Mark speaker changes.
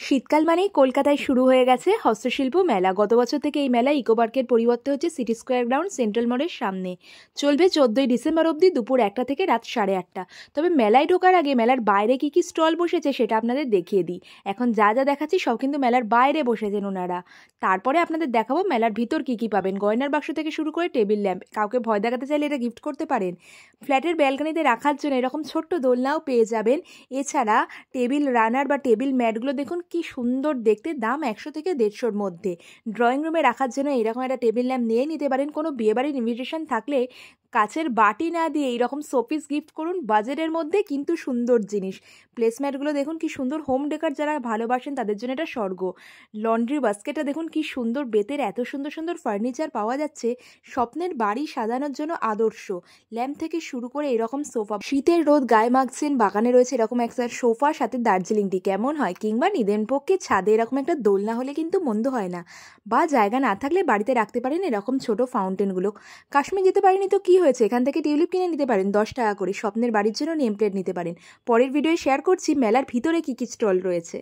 Speaker 1: শীতকাল মানেই কলকাতায় শুরু হয়ে গেছে হস্তশিল্প মেলা। গত বছর থেকে এই মেলা ইকো পার্কের পরিবর্তে হচ্ছে সিটি স্কোয়ার গ্রাউন্ড সেন্ট্রাল মলের সামনে। চলবে 14ই ডিসেম্বর অবধি দুপুর 1টা থেকে রাত 8:30। তবে মেলায় ঢোকার আগে মেলার বাইরে কি কি স্টল বসেছে সেটা আপনাদের দেখিয়ে দিই। এখন যা যা দেখাচ্ছি সব কিন্তু মেলার বাইরে বসেছেন ওনারা। তারপরে আপনাদের দেখাবো মেলার ভিতর কি কি পাবেন। গয়নার বাক্স থেকে শুরু করে টেবিল ল্যাম্প, কাউকে ভয় দেখাতে চাইলে এটা গিফট করতে পারেন। ফ্ল্যাটের ব্যালকনিতে রাখার জন্য এরকম ছোট্ট দোলনাও পেয়ে যাবেন। এছাড়া টেবিল রানার বা টেবিল ম্যাটগুলো দেখুন কি সুন্দর দেখতে, দাম 100 থেকে 150-র মধ্যে। ড্রয়িং রুমে রাখার জন্য এরকম একটা টেবিল ল্যাম্প নিয়ে নিতে পারেন। কোনো বিয়েবাড়ির ইনভিটেশন থাকলে কাচের বাটি না দিয়ে এইরকম শোপিস গিফট করুন, বাজেটের মধ্যে কিন্তু সুন্দর জিনিস। প্লেসম্যাটগুলো দেখুন কি সুন্দর, হোম ডেকার যারা ভালোবাসেন তাদের জন্য এটা স্বর্গ। লন্ড্রি বাস্কেটটা দেখুন কি সুন্দর, বেতের এত সুন্দর সুন্দর ফার্নিচার পাওয়া যাচ্ছে, স্বপ্নের বাড়ি সাজানোর জন্য আদর্শ। ল্যাম্প থেকে শুরু করে এরকম সোফা, শীতের রোদ গায়ে মাখছেন, বাগানে রয়েছে এরকম একটা সোফা, সাথে দার্জিলিং টি কেমন হয়, কিংবা নিদেন পক্ষে ছাদে এরকম একটা দোলনা হলে কিন্তু মন্দ হয় না। বা জায়গা না থাকলে বাড়িতে রাখতে পারেন এরকম ছোট ফাউন্টেনগুলো। কাশ্মীর যেতে পারেনি তো কি হয়েছে, এখান থেকে টিউলিপ কিনে নিতে পারেন 10 টাকা করে। স্বপ্নের বাড়ির জন্য নেম প্লেট নিতে পারেন। পরের ভিডিওয়ে শেয়ার করছি মেলার ভিতরে কি কি স্টল রয়েছে।